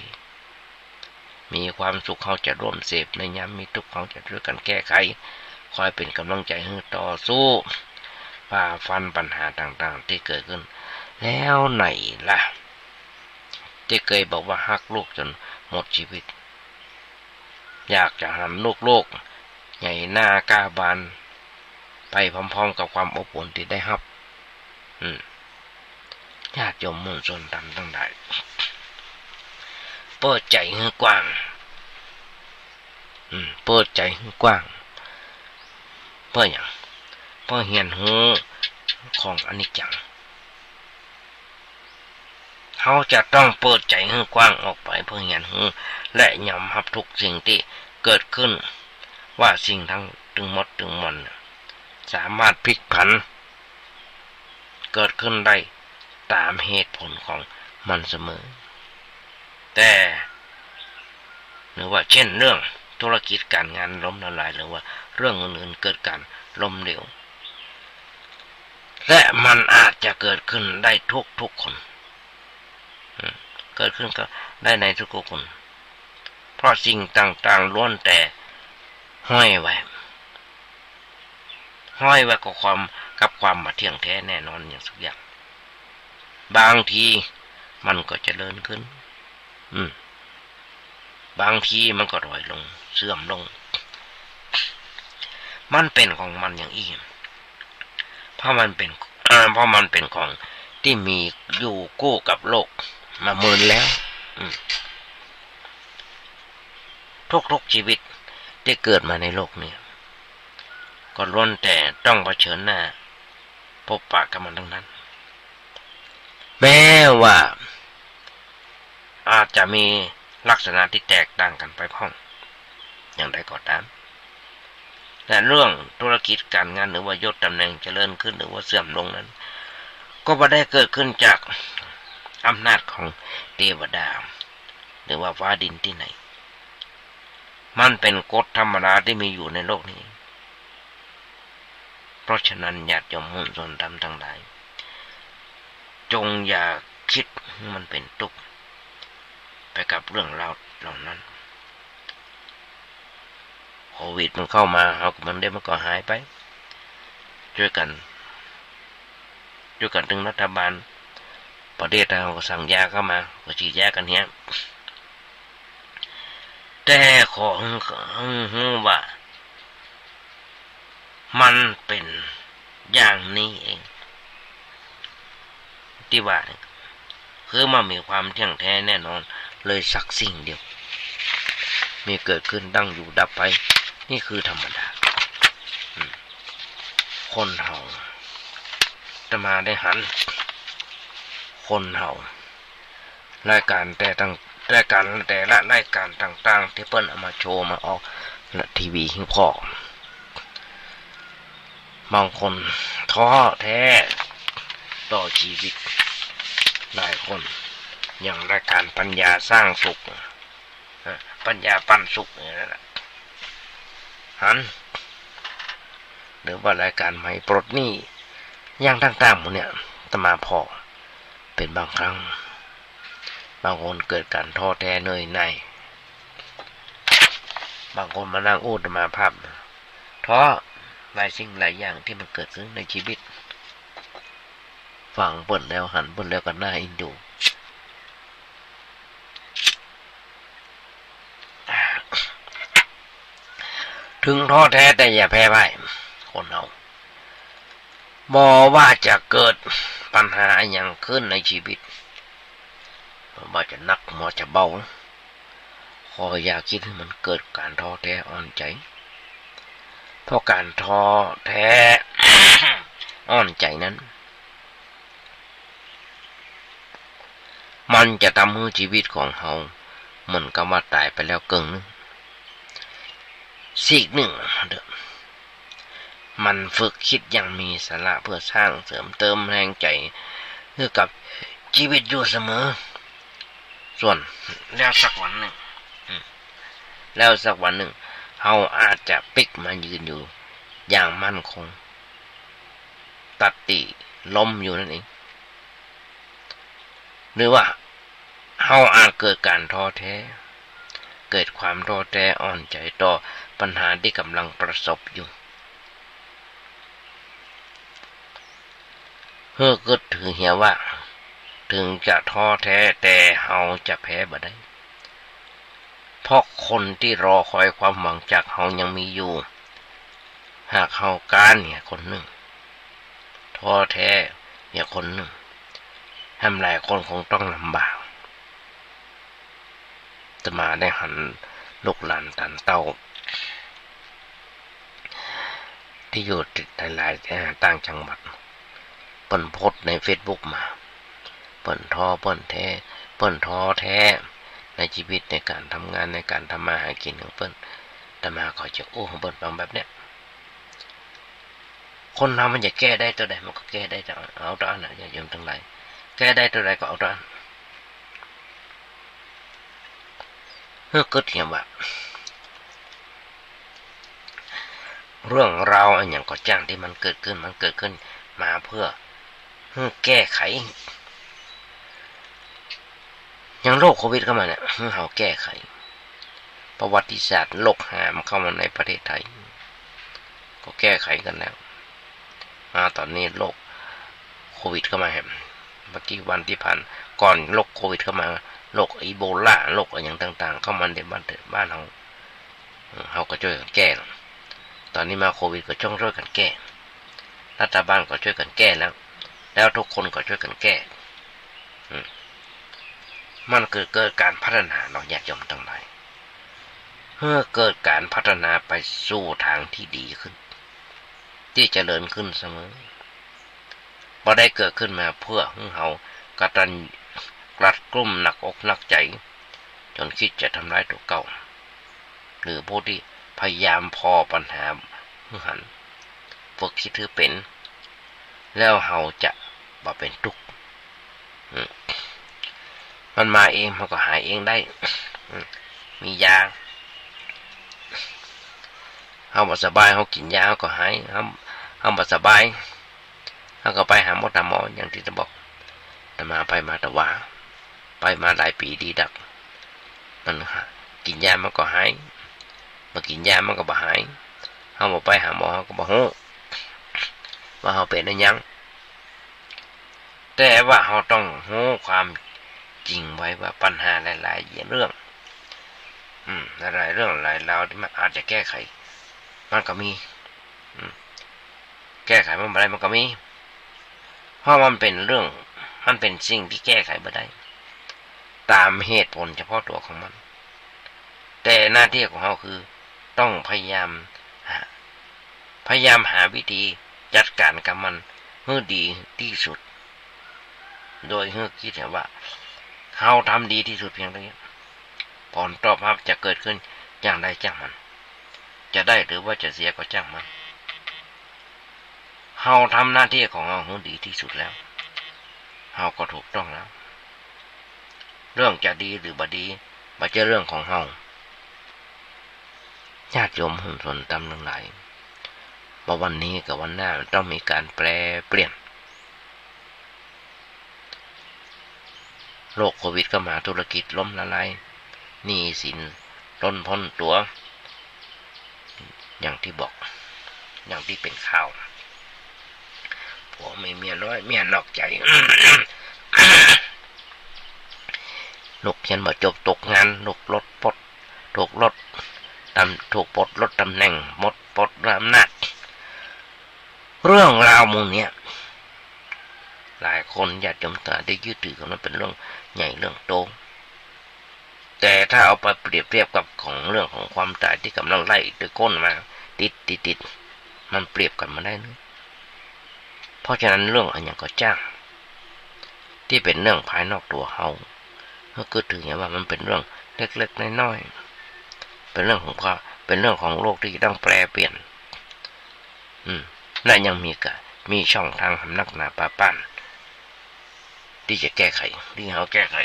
มีความสุขเขาจะร่วมเสพในยามมีทุกข์เขาจะช่วยกันแก้ไขคอยเป็นกำลังใจให้ต่อสู้ฝ่าฟันปัญหาต่างๆที่เกิดขึ้นแล้วไหนล่ะที่เคยบอกว่าฮักลูกจนหมดชีวิตอยากจะหันลูกใหญ่หน้ากาบานไปพร้อมๆกับความอบอุ่นที่ได้รับญาติโยมมุ่งชนทำตั้งได้เปิดใจให้กว้างเปิดใจให้กว้างเพื่ออย่างเพื่อเห็นหูของอนิจจังเขาจะต้องเปิดใจให้กว้างออกไปเพื่อเห็นหูและยอมรับทุกสิ่งที่เกิดขึ้นว่าสิ่งทั้งถึงหมดถึงมันสามารถพลิกผันเกิดขึ้นได้ตามเหตุผลของมันเสมอแต่หรือว่าเช่นเรื่องธุรกิจการงานล้มละลายหรือว่าเรื่องอื่นๆเกิดการล้มเหลวและมันอาจจะเกิดขึ้นได้ทุกคนเกิดขึ้นก็ได้ในทุกคนเพราะสิ่งต่างๆล้วนแต่ห้อยไว้กับความมาเที่ยงแท้แน่นอนอย่างสักอย่างบางทีมันก็เจริญขึ้นบางทีมันก็ถอยลงเสื่อมลงมันเป็นของมันอย่างอี้เพราะมันเป็นของที่มีอยู่คู่กับโลกมาเมินแล้วทุกชีวิตที่เกิดมาในโลกนี้ก็ล้วนแต่ต้องเผชิญหน้าพบปะกับมันทั้งนั้นแม้ว่าอาจจะมีลักษณะที่แตกต่างกันไปพ้องอย่างไรก็ตามแต่เรื่องธุรกิจการงานหรือว่ายศตำแหน่งเจริญขึ้นหรือว่าเสื่อมลงนั้นก็ไม่ได้เกิดขึ้นจากอำนาจของเทวดาหรือว่าฟ้าดินที่ไหนมันเป็นกฎธรรมดาที่มีอยู่ในโลกนี้เพราะฉะนั้นญาติโยมมุ่งส่วนทำทั้งหลายจงอย่าคิดมันเป็นทุกข์ไปกับเรื่องราวเหล่านั้นโควิดมันเข้ามามันได้มันก็หายไปช่วยกันถึงรัฐบาลประเทศเราก็สั่งยาเข้ามาก็ฉีดยากันเนี้ยแต่ขอให้ว่ามันเป็นอย่างนี้เองที่ว่าคือมันมีความเที่ยงแท้แน่นอนเลยสักสิ่งเดียวมีเกิดขึ้นตั้งอยู่ดับไปนี่คือธรรมดาคนเฮาจะมาได้หันคนเฮารายการแต่ รายการแต่ละรายการต่างๆที่เปิ้นเอามาโชว์มาออกละทีวีให้พ่อบางคนท้อแท้ต่อชีวิตหลายคนอย่างรายการปัญญาสร้างสุขปัญญาปันสุขนี่แหละหันหรือว่ารายการใหม่ปลดหนี้อย่างต่างๆหมดเนี่ยตมาพอเป็นบางครั้งบางคนเกิดการท้อแท้เหนื่อยหน่ายบางคนมานั่งอู้ตมาภาพท้อหลายสิ่งหลายอย่างที่มันเกิดขึ้นในชีวิตฟังเปิดแล้วหันเปิดแล้วก็น่าอินดูถึงท้อแท้แต่อย่าแพ้พ่ายคนเราบ่ว่าจะเกิดปัญหาอย่างขึ้นในชีวิตว่าจะหนักว่าจะเบาขออย่าคิดให้มันเกิดการท้อแท้อ่อนใจเพราะการท้อแท้ อ่อนใจนั้นมันจะทำให้ชีวิตของเราเหมือนกับว่าตายไปแล้วกึ่งนึงซีกหนึ่งมันฝึกคิดอย่างมีสาระเพื่อสร้างเสริมเติมแรงใจให้กับชีวิตอยู่เสมอส่วนแล้วสักวันหนึ่งเราอาจจะปิกมายืนอยู่อย่างมั่นคงตัดติล้มอยู่นั่นเองหรือว่าเราอาจเกิดการท้อแท้เกิดความท้อแท้อ่อนใจต่อปัญหาที่กำลังประสบอยู่ก็ถือเหี่ยว่าถึงจะท้อแท้แต่เราจะแพ้บ่ได้เพราะคนที่รอคอยความหวังจากเรายังมีอยู่หากเราการเนี่ยคนหนึ่งท้อแท้เนี่ยคนหนึ่งทำหลายคนคงต้องลำบากจะมาได้หันลูกหลานตันเต้าที่อยู่หลายต่างจังหวัดเปิ้นโพสใน Facebook มาเปิ้นท้อเปิ้นแท้ในชีวิตในการทำงานในการทำมาหากินของเปิ้นแต่มาขอจะของเปิ้นฟังแบบเนี้ยคนเรามันจะแก้ได้ตัวใดมันก็แก้ได้เอาตัวนั้นอย่าโยมทั้งหลายแก้ได้ตัวใดก็เอาตัวนั้นก็เทียมว่าเรื่องราวอันอย่างก็จ้างที่มันเกิดขึ้นมาเพื่อแก้ไขอย่างโรคโควิดเข้ามาเนี่ยเราแก้ไขประวัติศาสตร์โรคหามเข้ามาในประเทศไทยก็แก้ไขกันแล้วตอนนี้โรคโควิดเข้ามาเมื่อกี้วันที่ผ่านก่อนโรคโควิดเข้ามาโรคอีโบลาโรคอะไรอย่างต่างๆเข้ามาในบ้านเราก็ช่วยกันแก้ตอนนี้มาโควิดก็ช่วยกันแก้รัฐบาลก็ช่วยกันแก้แล้วทุกคนก็ช่วยกันแก้มันเกิดการพัฒนาเนาะญาติโยมทั้งหลายเพื่อเกิดการพัฒนาไปสู่ทางที่ดีขึ้นที่เจริญขึ้นเสมอบ่ได้เกิดขึ้นมาเพื่อให้เฮากระตันกลัดกลุ่มหนักอกหนักใจจนคิดจะทำร้ายตัวเก่าหรือผู้ที่พยายามพอปัญหาหันฝึกคิดถือเป็นแล้วเฮาจะบ่เป็นทุกข์มันมาเองมันก็หายเองได้มียาเฮาบ่สบายเฮากินยาเฮาก็หายเฮาบ่สบายเฮาก็ไปหาหมออย่างที่จะบอกแต่มาไปมาแต่ว่าไปมาหลายปีดีดักมันกินยามันก็หายมากินยามันก็บ่หายเฮาบ่ไปหาหมอเฮาก็บ่ฮู้ว่าเฮาเป็นได้ยังแต่ว่าเฮาต้องรู้ความจริงไว้ว่าปัญหาหลายๆเรื่องหลายเรื่องหลายราวที่มันอาจจะแก้ไขมันก็มีแก้ไขมันบ่ได้มันก็มีเพราะมันเป็นเรื่องมันเป็นสิ่งที่แก้ไขบ่ได้ตามเหตุผลเฉพาะตัวของมันแต่หน้าที่ของเราคือต้องพยายามหาวิธีจัดการกับมันให้ดีที่สุดโดยให้คิดว่าเราทำดีที่สุดเพียงเท่านี้ ผลตอบรับจะเกิดขึ้นอย่างใดจ้างมันจะได้หรือว่าจะเสียก็จ้างมันเฮาทำหน้าที่ของเราให้ดีที่สุดแล้วเฮาก็ถูกต้องแล้วเรื่องจะดีหรือบ่ดีบ่ใช่เรื่องของเฮาญาติโยมหุ้นส่วนตำทั้งหลายว่าวันนี้กับวันหน้าต้องมีการแปลเปลี่ยนโรคโควิดก็มาธุรกิจล้มละลายหนี้สินล้นพ้นตัวอย่างที่บอกอย่างที่เป็นข่าวผัวไม่เมียน้อยเมียนอกใจ ลูกฉันบ่จบตกงานลูกรถปลดถูกรถถูกปลดลดตำแหน่งหมดปลดอำนาจเรื่องราวมูลเนี้ยหลายคนอยากจำตาได้ยึดถือกันว่าเป็นเรื่องใหญ่เรื่องโตแต่ถ้าเอาไปเปรียบเทียบกับของเรื่องของความตายที่กำลังไล่ตะก้นมาติดมันเปรียบกันมาได้นะเพราะฉะนั้นเรื่องอันอย่างก็จ้างที่เป็นเรื่องภายนอกตัวเฮาก็ถืออย่างว่ามันเป็นเรื่องเล็กๆน้อยๆเป็นเรื่องของโลกที่ต้องแปลเปลี่ยนและยังมีช่องทางสำนักนาป่าป้านที่จะแก้ไขที่เขาแก้ไข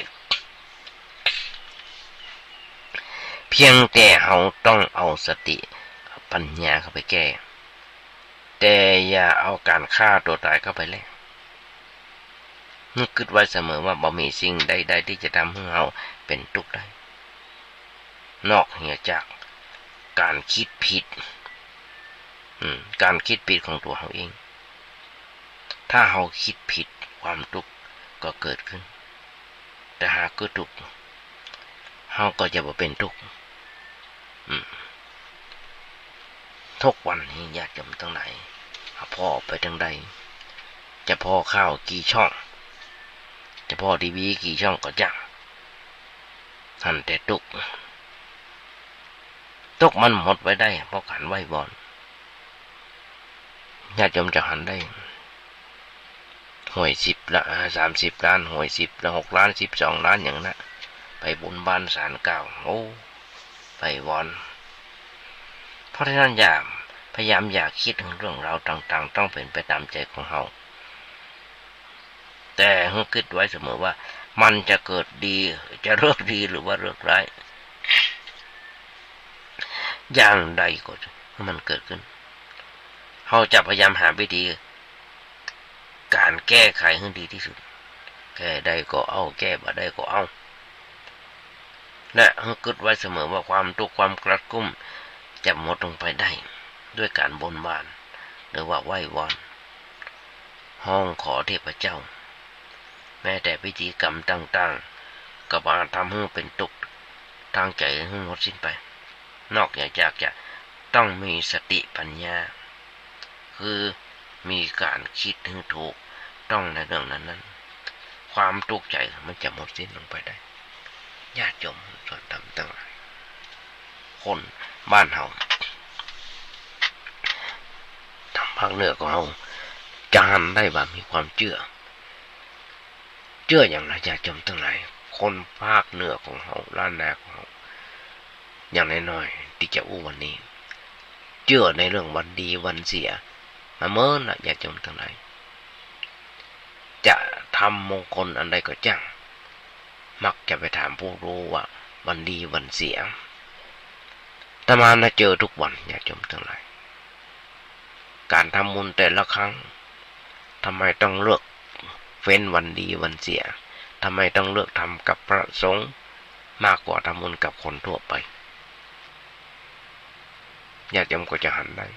เพียงแต่เขาต้องเอาสติปัญญาเข้าไปแก้แต่อย่าเอาการฆ่าตัวตายเข้าไปเลยนึกคิดไว้เสมอว่าบ่มีสิ่งใดๆที่จะทำให้เราเป็นทุกข์ได้นอกเหนือจากการคิดผิดการคิดผิดของตัวเขาเองถ้าเขาคิดผิดความทุกข์ก็เกิดขึ้นแต่หากเกิดทุกข์เขาก็จะบ่เป็นทุกข์ทุกวันนี้อยากจะมาตั้งไหนพ่อไปทางใดจะพ่อข้าวกี่ช่องจะพ่อทีวีกี่ช่องก็จังท่านแต่ทุกมันหมดไว้ได้เพราะขันไหวบอลญาติโยมจะหันได้หวย10 ละ30 ล้านหวย10 ละ6 ล้าน12 ล้านอย่างนั้นไปบุญบ้านศาลเก่าโอ้ไปวอนเพราะฉะนั้นพยายามอย่าคิดถึงเรื่องราวต่างๆต้องเป็นไปตามใจของเราแต่ให้คิดไว้เสมอว่ามันจะเกิดดีจะเลือกดีหรือว่าเลือกร้ายอย่างใดก็มันเกิดขึ้นเราจะพยายามหาวิธีการแก้ไขให้ดีที่สุดแก้ได้ก็เอาแก้บ่ได้ก็เอาและให้คิดไว้เสมอว่าความทุกข์ความกระกุ้มจะหมดลงไปได้ด้วยการบนบานหรือว่าไหว้วอนห้องขอเทพเจ้าแม้แต่พิธีกรรมต่างๆก็มาทำให้เป็นทุกข์ทางใจให้หมดสิ้นไปนอกจากจะต้องมีสติปัญญาคือมีการคิดให้ถูกต้องในเรื่องนั้นความทุกข์ใจมันจะหมดสิ้นลงไปได้ญาติโยมส่วนต่างๆคนบ้านเฮาทางภาคเหนือของเฮาจานได้ว่ามีความเชื่ออย่างไรญาติโยมทั้งหลายคนภาคเหนือของเฮาล้านนาของเฮาอย่างน้อยๆที่จะอู้วันนี้เชื่อในเรื่องวันดีวันเสียมาเมื่อนะญาติโยมทั้งหลายจะทำมงคลอันใดก็จ้างมักจะไปถามผู้รู้ว่าวันดีวันเสียอาตมาเจอทุกวันญาติโยมทั้งหลายการทำบุญแต่ละครั้งทำไมต้องเลือกเว้นวันดีวันเสียทำไมต้องเลือกทำกับพระสงฆ์มากกว่าทำบุญกับคนทั่วไปญาติโยมก็จะหันได้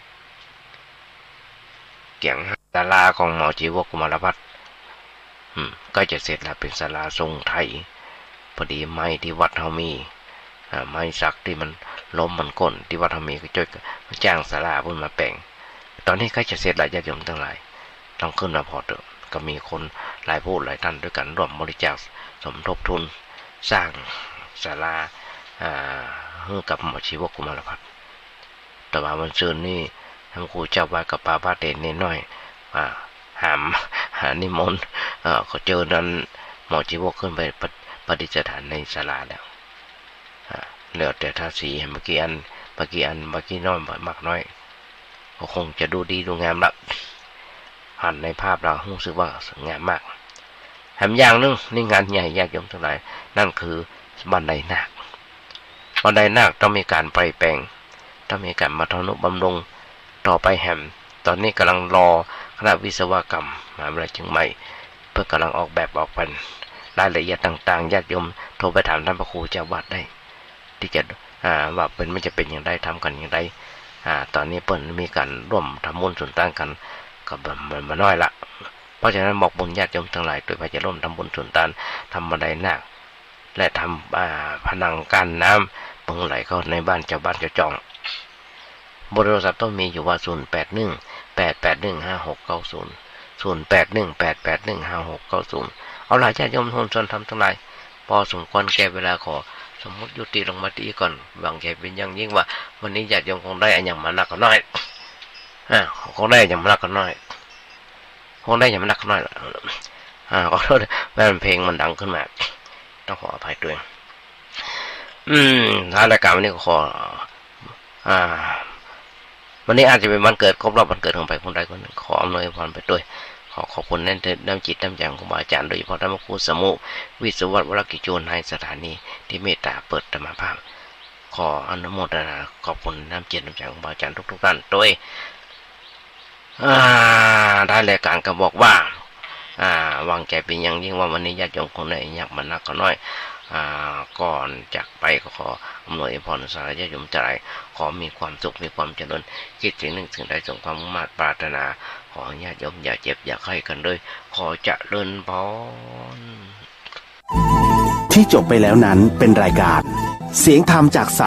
เกี่ยงศาลาของหมอชีวกกุมารพัฒน์ก็จะเสร็จแล้วเป็นศาลาทรงไทยพอดีไม้ที่วัดเฮามีไม้สักที่มันล้มมันก้นที่วัดเฮามีก็ช่วยจ้างศาลาเพิ่นมาแปลงตอนนี้ใกล้จะเสร็จแล้วญาติโยมทั้งหลายต้องขึ้นมาพอเถอะก็มีคนหลายผู้หลายท่านด้วยกันร่วมบริจาคสมทบทุนสร้างศาลาให้กับหมอชีวกกุมารพัฒน์แต่ว่าวันศุกร์นี้ทั้งครูเจ้าวัดกับป้าพระเด่นนิดหน่อยหานิมนต์เขาเจอนั้นหมอชีวกขึ้นไปปฏิสถานในศาลาแล้ว แล้วแต่ทาสีเมื่อกี้น้อยมากน้อยก็คงจะดูดีดูงามละหันในภาพเรารู้สึกว่าสวยงามมากแถมอย่างนึงนี่งานใหญ่ญาติโยมทั้งหลายนั่นคือบันไดนาคต้องมีการปรับแปลงต้องมีการมาทนุบำรุงต่อไปแฮมตอนนี้กำลังรอคณะวิศวกรรมมหาวิทยาลัยเชียงใหม่เพื่อกำลังออกแบบออกเป็นรายละเอียดต่างๆญาติโยมโทรไปถามท่านพระครูเจ้าวัดได้ที่จะว่าเป็นมันจะเป็นอย่างไรทำกันอย่างไรตอนนี้เปิ่นมีการร่วมทำบุญส่วนต่างกันกับมันน้อยละเพราะฉะนั้นบอกบุญญาติโยมทั้งหลายโดยพระจะร่วมทำบุญส่วนต่างทำบันไดนาคและทำผนังกั้นน้ำเพิ่งไหลเข้าในบ้านเจ้าจองเบอร์โทรศัพท์ต้องมีอยู่ว่า0818815690เอาล่ะญาติโยมทุกท่านทำทั้งหลายพอสมควรแก่เวลาขอสมมุติยุติลงมาตีก่อนหวังใจเป็นอย่างยิ่งว่าวันนี้ญาติโยมคงได้อันอย่างมานักก็น้อยคงได้อย่างมานักก็น้อยขอโทษแม่เพลงมันดังขึ้นมาต้องขออภัยด้วยท้ายรายการวันนี้ก็ขอวันนี้อาจจะเป็นวันเกิดครบรอบวันเกิดของใครคนใดคนหนึ่งขออำนวยพรไปด้วยขอขอบคุณน้ำจิตน้ำใจของครูบาอาจารย์โดยเฉพาะท่านพระครูสมุวิศววรกิจโจรในสถานีที่เมตตาเปิดธรรมภาพขออนุโมทนาขอบคุณน้ำจิตน้ำใจของครูบาอาจารย์ทุกท่านโดยได้รายการก็บอกว่าวางใจเป็นอย่างยิ่งว่าวันนี้ญาติโยมคนไหนอยากมานักก็น้อยก่อนจากไปก็ขออำนวยพรสารญาติโยมใจขอมีความสุขมีความเจริญคิดถึงหนึ่งถึงใดสมความมุ่งมั่นปรารถนาขอญาติโยมอย่าเจ็บอย่าไข้กันเลยขอเจริญพร
ที่จบไปแล้วนั้นเป็นรายการเสียงธรรมจาก